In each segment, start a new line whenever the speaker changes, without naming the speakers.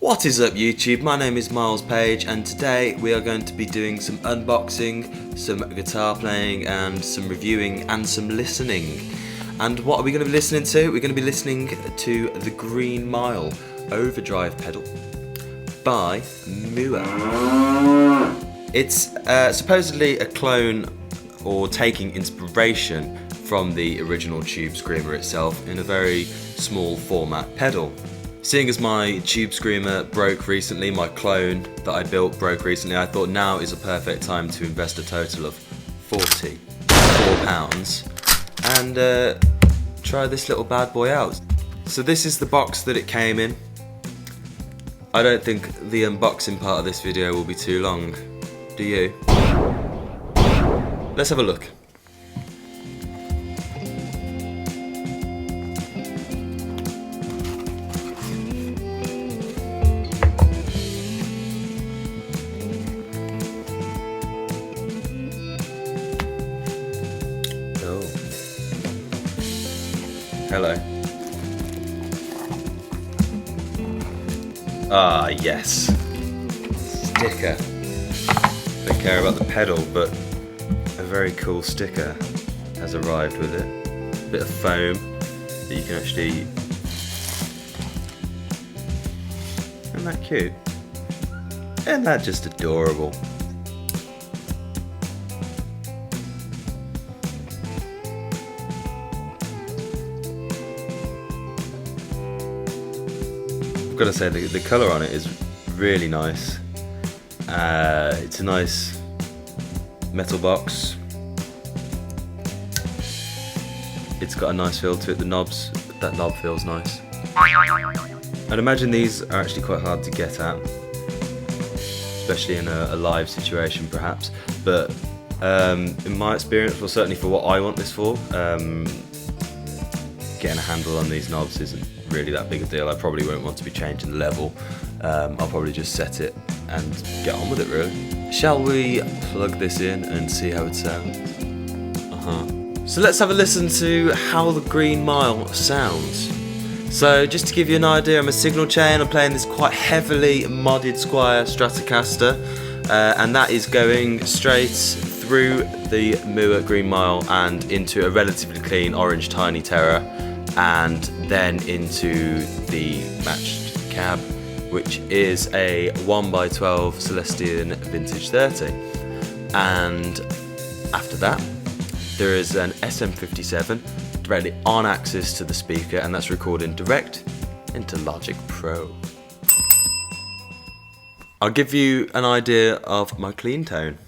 What is up YouTube, my name is Miles Page and today we are going to be doing some unboxing, some guitar playing and some reviewing and some listening. And what are we going to be listening to? We're going to be listening to the Green Mile Overdrive pedal by Mooer. It's supposedly a clone or taking inspiration from the original Tube Screamer itself in a very small format pedal. Seeing as my Tube Screamer broke recently, my clone that I built broke recently, I thought now is a perfect time to invest a total of £44 and try this little bad boy out. So this is the box that it came in. I don't think the unboxing part of this video will be too long, do you? Let's have a look. Hello. Ah, yes. Sticker. Don't care about the pedal, but a very cool sticker has arrived with it. A bit of foam that you can actually... Isn't that cute? Isn't that just adorable? I've got to say the colour on it is really nice. It's a nice metal box. It's got a nice feel to it. The knobs, that knob feels nice. I'd imagine these are actually quite hard to get at, especially in a live situation perhaps. But in my experience, well certainly for what I want this for, getting a handle on these knobs isn't really that big a deal. I probably won't want to be changing the level. I'll probably just set it and get on with it really. Shall we plug this in and see how it sounds? So let's have a listen to how the Green Mile sounds. So just to give you an idea, I'm a signal chain. I'm playing this quite heavily modded Squire Stratocaster, and that is going straight through the Mooer Green Mile and into a relatively clean orange Tiny Terror, and then into the matched cab, which is a 1x12 Celestian Vintage 30. And after that, there is an SM57 directly on axis to the speaker, and that's recording direct into Logic Pro. I'll give you an idea of my clean tone.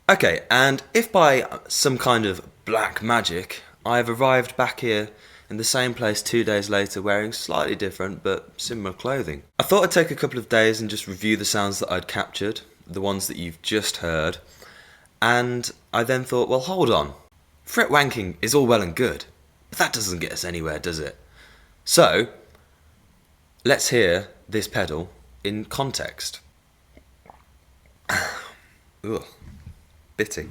Okay, and if by some kind of black magic I have arrived back here in the same place 2 days later wearing slightly different but similar clothing, I thought I'd take a couple of days and just review the sounds that I'd captured, the ones that you've just heard, and I then thought, well, hold on, fret wanking is all well and good, but that doesn't get us anywhere, does it? So, let's hear this pedal in context. Ugh. Bitty.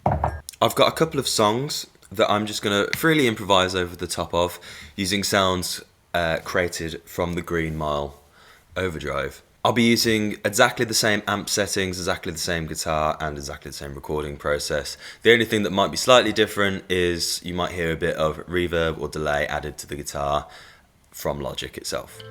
I've got a couple of songs that I'm just going to freely improvise over the top of using sounds created from the Green Mile Overdrive. I'll be using exactly the same amp settings, exactly the same guitar and exactly the same recording process. The only thing that might be slightly different is you might hear a bit of reverb or delay added to the guitar from Logic itself.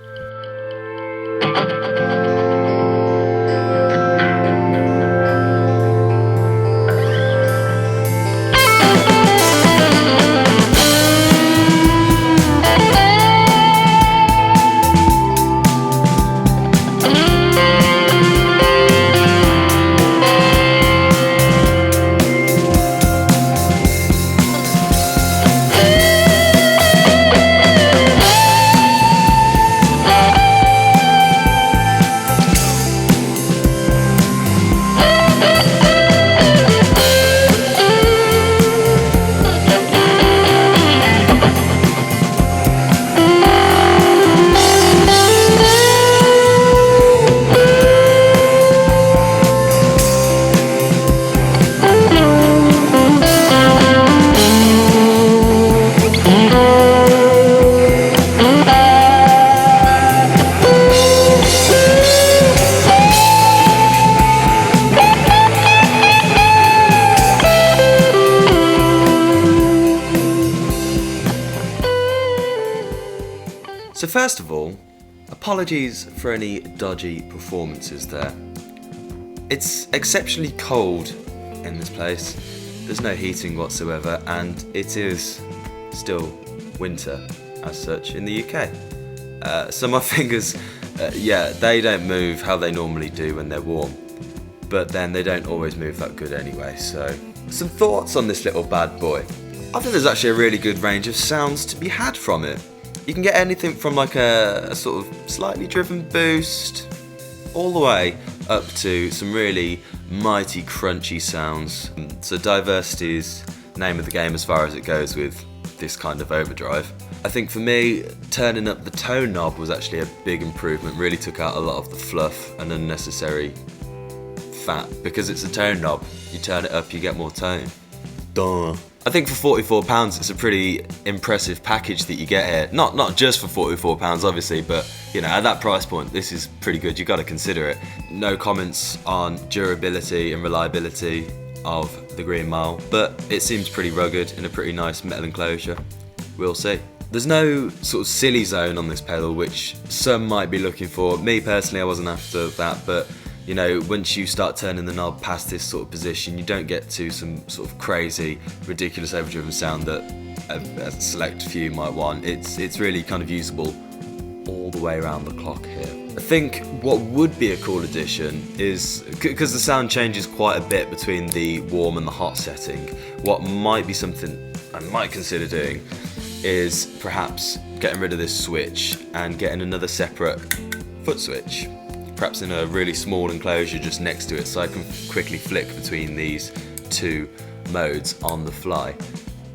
So first of all, apologies for any dodgy performances there. It's exceptionally cold in this place, there's no heating whatsoever, and it is still winter as such in the UK. So my fingers, yeah, they don't move how they normally do when they're warm, but then they don't always move that good anyway. So some thoughts on this little bad boy. I think there's actually a really good range of sounds to be had from it. You can get anything from like a sort of slightly driven boost all the way up to some really mighty crunchy sounds. So diversity is the name of the game as far as it goes with this kind of overdrive. I think for me, turning up the tone knob was actually a big improvement. Really took out a lot of the fluff and unnecessary fat. Because it's a tone knob, you turn it up, you get more tone. Duh. I think for £44 it's a pretty impressive package that you get here. Not just for £44 obviously, but you know, at that price point this is pretty good. You've got to consider it. No comments on durability and reliability of the Green Mile, but it seems pretty rugged in a pretty nice metal enclosure. We'll see. There's no sort of silly zone on this pedal, which some might be looking for. Me personally, I wasn't after that, but you know, once you start turning the knob past this sort of position, you don't get to some sort of crazy, ridiculous overdriven sound that a select few might want. It's really kind of usable all the way around the clock here. I think what would be a cool addition is, because the sound changes quite a bit between the warm and the hot setting, what might be something I might consider doing is perhaps getting rid of this switch and getting another separate foot switch. Perhaps in a really small enclosure just next to it, so I can quickly flick between these two modes on the fly.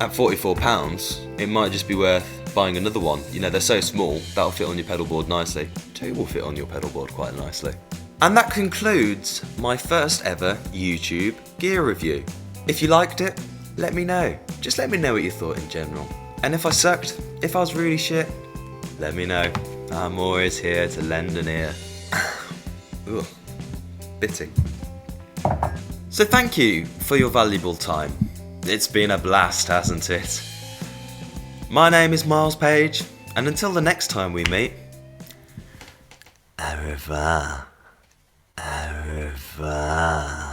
At £44, it might just be worth buying another one. You know, they're so small, that'll fit on your pedal board nicely. Two will fit on your pedal board quite nicely. And that concludes my first ever YouTube gear review. If you liked it, let me know. Just let me know what you thought in general. And if I sucked, if I was really shit, let me know. I'm always here to lend an ear. Ugh, bitty. So thank you for your valuable time. It's been a blast, hasn't it? My name is Miles Page, and until the next time we meet, au revoir. Au revoir.